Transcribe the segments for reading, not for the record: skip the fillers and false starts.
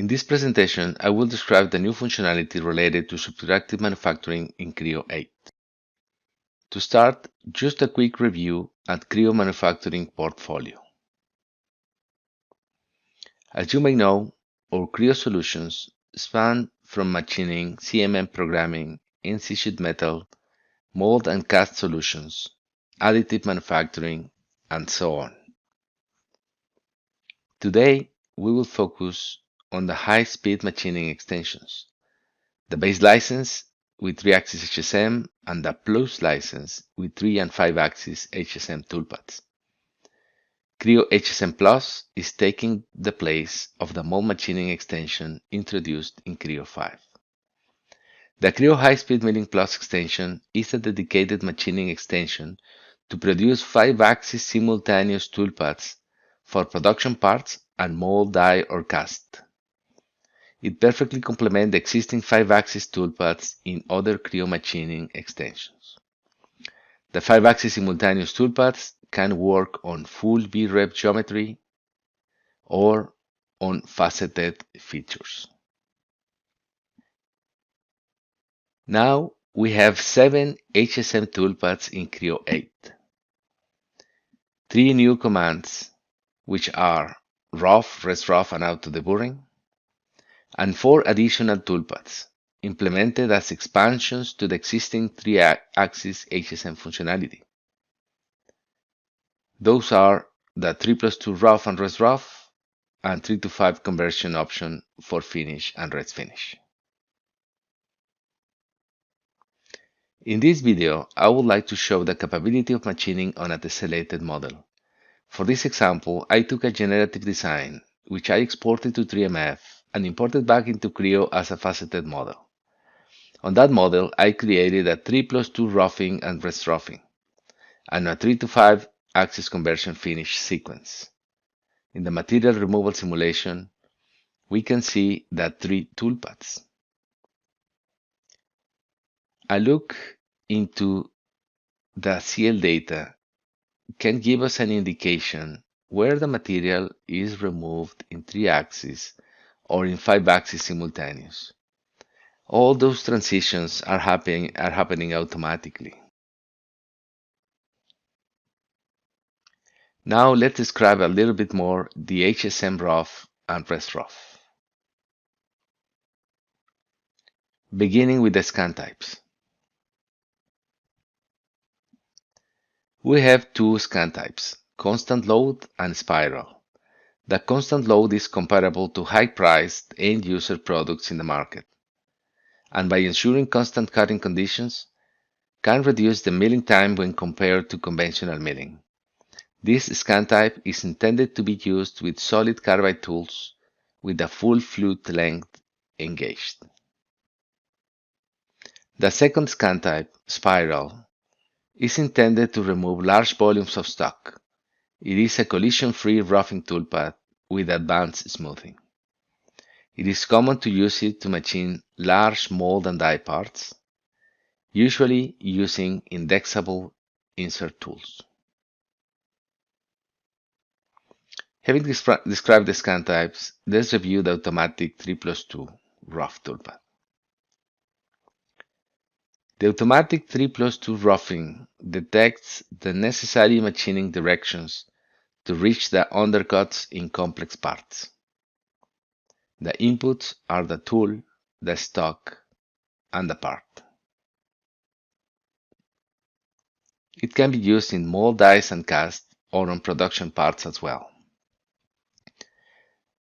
In this presentation, I will describe the new functionality related to subtractive manufacturing in Creo 8. To start, just a quick review at Creo manufacturing portfolio. As you may know, our Creo solutions span from machining, CMM programming, NC sheet metal, mold and cast solutions, additive manufacturing, and so on. Today, we will focus on the high-speed machining extensions, the base license with 3-axis HSM and the Plus license with 3 and 5-axis HSM toolpaths. Creo HSM Plus is taking the place of the mold machining extension introduced in Creo 5. The Creo High Speed Milling Plus extension is a dedicated machining extension to produce 5-axis simultaneous toolpaths for production parts and mold, die, or cast. It perfectly complements the existing 5-axis toolpaths in other Creo machining extensions. The 5-axis simultaneous toolpaths can work on full V-rep geometry or on faceted features. Now we have 7 HSM toolpaths in Creo 8. 3 new commands, which are rough, rest rough, and auto deburring, and 4 additional toolpaths, implemented as expansions to the existing 3-axis HSM functionality. Those are the 3+2 rough and rest rough, and 3-to-5 conversion option for finish and rest finish. In this video, I would like to show the capability of machining on a tessellated model. For this example, I took a generative design, which I exported to 3MF and imported back into Creo as a faceted model. On that model, I created a 3+2 roughing and rest roughing, and a 3-to-5 axis conversion finish sequence. In the material removal simulation, we can see the 3 toolpaths. A look into the CL data can give us an indication where the material is removed in 3 axes or in 5 axes simultaneous. All those transitions are happening automatically. Now let's describe a little bit more the HSM rough and rest rough. Beginning with the scan types. We have 2 scan types, constant load and spiral. The constant load is comparable to high-priced end-user products in the market, and by ensuring constant cutting conditions, can reduce the milling time when compared to conventional milling. This scan type is intended to be used with solid carbide tools with the full flute length engaged. The second scan type, spiral, is intended to remove large volumes of stock. It is a collision-free roughing toolpath with advanced smoothing. It is common to use it to machine large mold and die parts, usually using indexable insert tools. Having described the scan types, let's review the automatic 3+2 rough toolpath. The automatic 3+2 roughing detects the necessary machining directions to reach the undercuts in complex parts. The inputs are the tool, the stock, and the part. It can be used in mold, dies, and cast, or on production parts as well.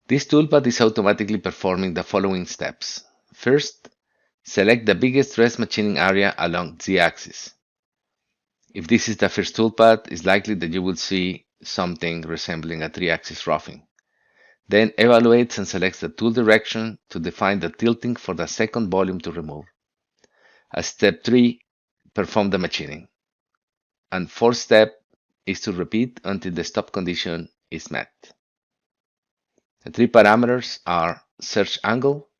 This toolpath is automatically performing the following steps. First, select the biggest rest machining area along Z-axis. If this is the first toolpath, it's likely that you will see something resembling a 3-axis roughing. Then evaluates and selects the tool direction to define the tilting for the second volume to remove. As step 3, perform the machining. And fourth step is to repeat until the stop condition is met. The 3 parameters are search angle,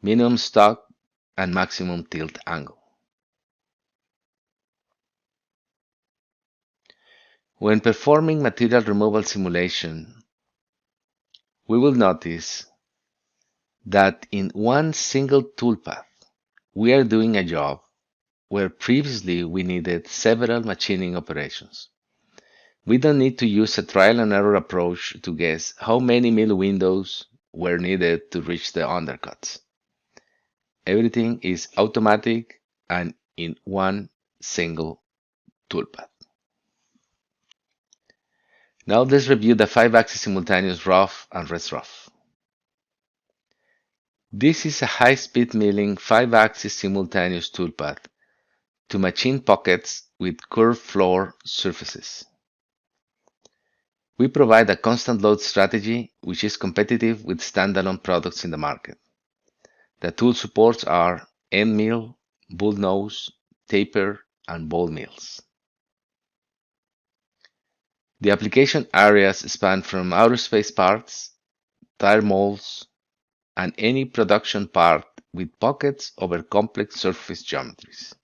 minimum stock, and maximum tilt angle. When performing material removal simulation, we will notice that in one single toolpath, we are doing a job where previously we needed several machining operations. We don't need to use a trial and error approach to guess how many mill windows were needed to reach the undercuts. Everything is automatic and in one single toolpath. Now let's review the 5-axis simultaneous rough and rest rough. This is a high-speed milling 5-axis simultaneous toolpath to machine pockets with curved floor surfaces. We provide a constant load strategy which is competitive with standalone products in the market. The tool supports are end mill, bullnose, taper, and ball mills. The application areas span from aerospace parts, tire molds, and any production part with pockets over complex surface geometries.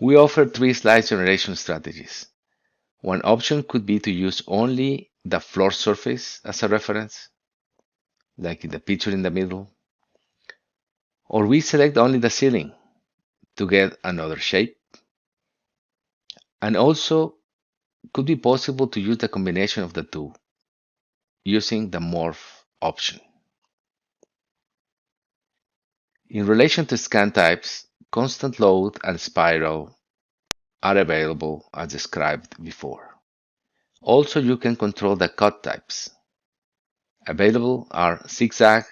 We offer 3 slice generation strategies. One option could be to use only the floor surface as a reference, like in the picture in the middle, or we select only the ceiling to get another shape. And also could be possible to use the combination of the two using the morph option. In relation to scan types, constant load and spiral are available as described before. Also, you can control the cut types. Available are zigzag,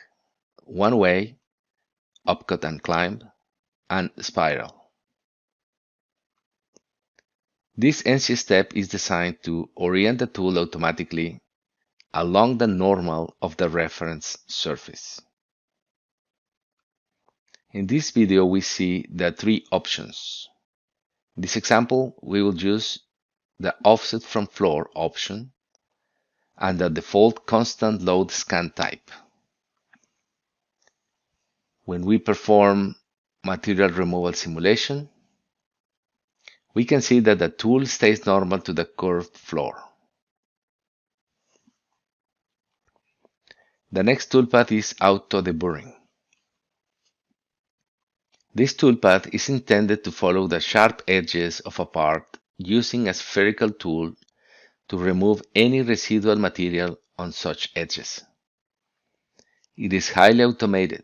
one way, upcut and climb, and spiral. This NC step is designed to orient the tool automatically along the normal of the reference surface. In this video, we see the 3 options. In this example, we will use the offset from floor option and the default constant load scan type. When we perform material removal simulation, we can see that the tool stays normal to the curved floor. The next toolpath is auto deburring. This toolpath is intended to follow the sharp edges of a part using a spherical tool to remove any residual material on such edges. It is highly automated.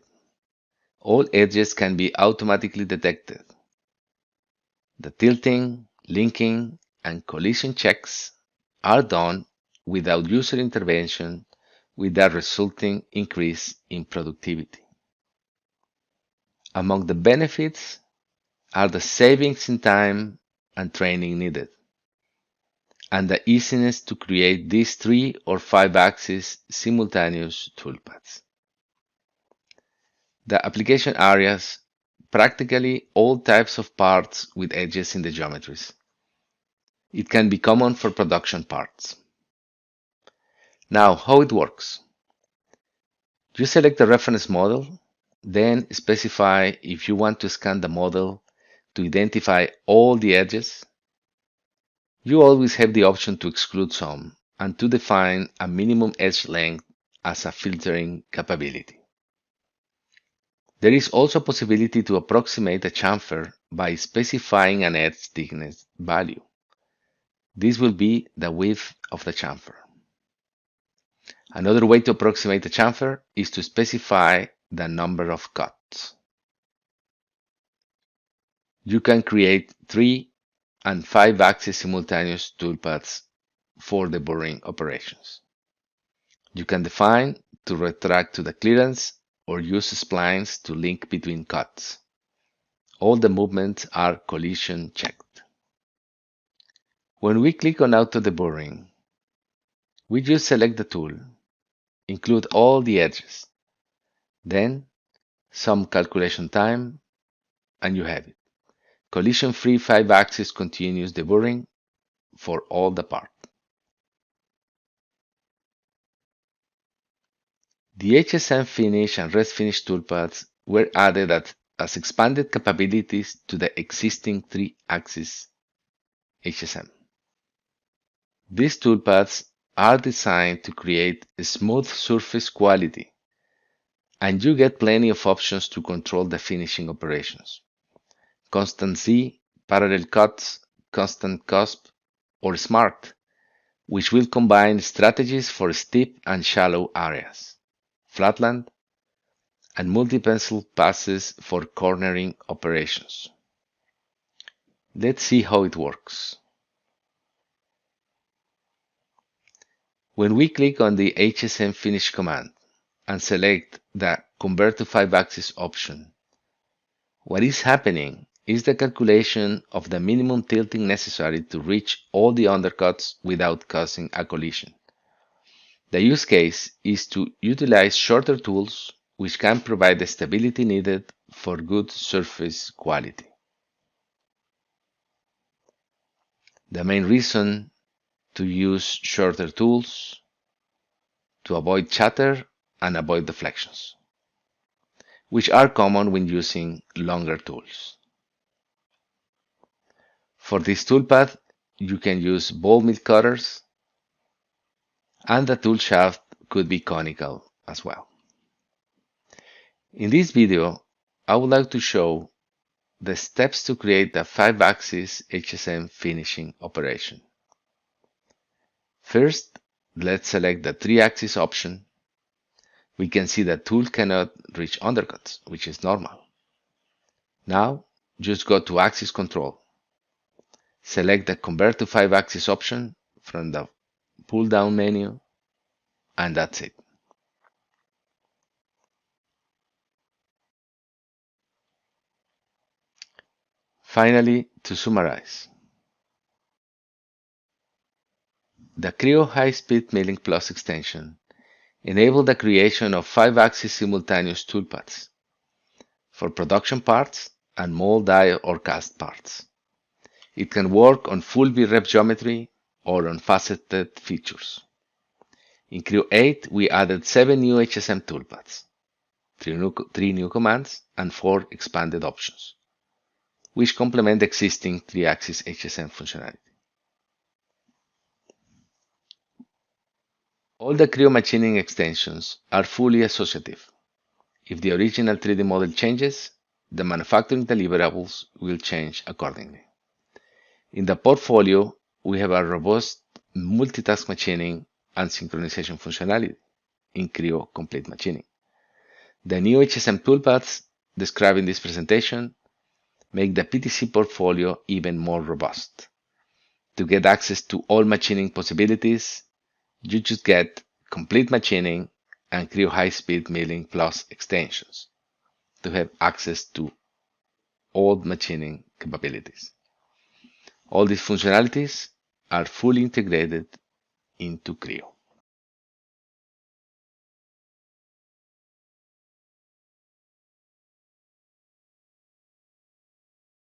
All edges can be automatically detected. The tilting, linking, and collision checks are done without user intervention with a resulting increase in productivity. Among the benefits are the savings in time and training needed, and the easiness to create these 3 or 5-axis simultaneous toolpaths. The application areas practically all types of parts with edges in the geometries. It can be common for production parts. Now, how it works. You select the reference model, then specify if you want to scan the model to identify all the edges. You always have the option to exclude some and to define a minimum edge length as a filtering capability. There is also a possibility to approximate a chamfer by specifying an edge thickness value. This will be the width of the chamfer. Another way to approximate a chamfer is to specify the number of cuts. You can create 3 and 5-axis simultaneous toolpaths for the deburring operations. You can define to retract to the clearance or use splines to link between cuts. All the movements are collision checked. When we click on auto deburring, we just select the tool, include all the edges, then some calculation time, and you have it. Collision-free 5-axis continuous deburring for all the part. The HSM finish and rest finish toolpaths were added as expanded capabilities to the existing 3-axis HSM. These toolpaths are designed to create a smooth surface quality, and you get plenty of options to control the finishing operations. Constant Z, parallel cuts, constant cusp, or smart, which will combine strategies for steep and shallow areas, flatland, and multi-pencil passes for cornering operations. Let's see how it works. When we click on the HSM Finish command and select the Convert to 5-axis option, what is happening is the calculation of the minimum tilting necessary to reach all the undercuts without causing a collision. The use case is to utilize shorter tools which can provide the stability needed for good surface quality. The main reason to use shorter tools to avoid chatter and avoid deflections, which are common when using longer tools. For this toolpath, you can use ball mill cutters, and the tool shaft could be conical as well. In this video, I would like to show the steps to create the 5-axis HSM finishing operation. First, let's select the 3-axis option. We can see the tool cannot reach undercuts, which is normal. Now, just go to Axis Control. Select the Convert to 5-axis option from the pull-down menu, and that's it. Finally, to summarize, the Creo High-Speed Milling Plus extension enables the creation of 5-axis simultaneous toolpaths for production parts and mold, die, or cast parts. It can work on full VREF geometry or on faceted features. In Creo 8, we added 7 new HSM toolpaths, 3 new commands, and 4 expanded options, which complement the existing 3-axis HSM functionality. All the Creo machining extensions are fully associative. If the original 3D model changes, the manufacturing deliverables will change accordingly. In the portfolio, we have a robust multitask machining and synchronization functionality in Creo Complete Machining. The new HSM toolpaths described in this presentation make the PTC portfolio even more robust. To get access to all machining possibilities, you just get Complete Machining and Creo High-Speed Milling Plus extensions to have access to all machining capabilities. All these functionalities are fully integrated into Creo.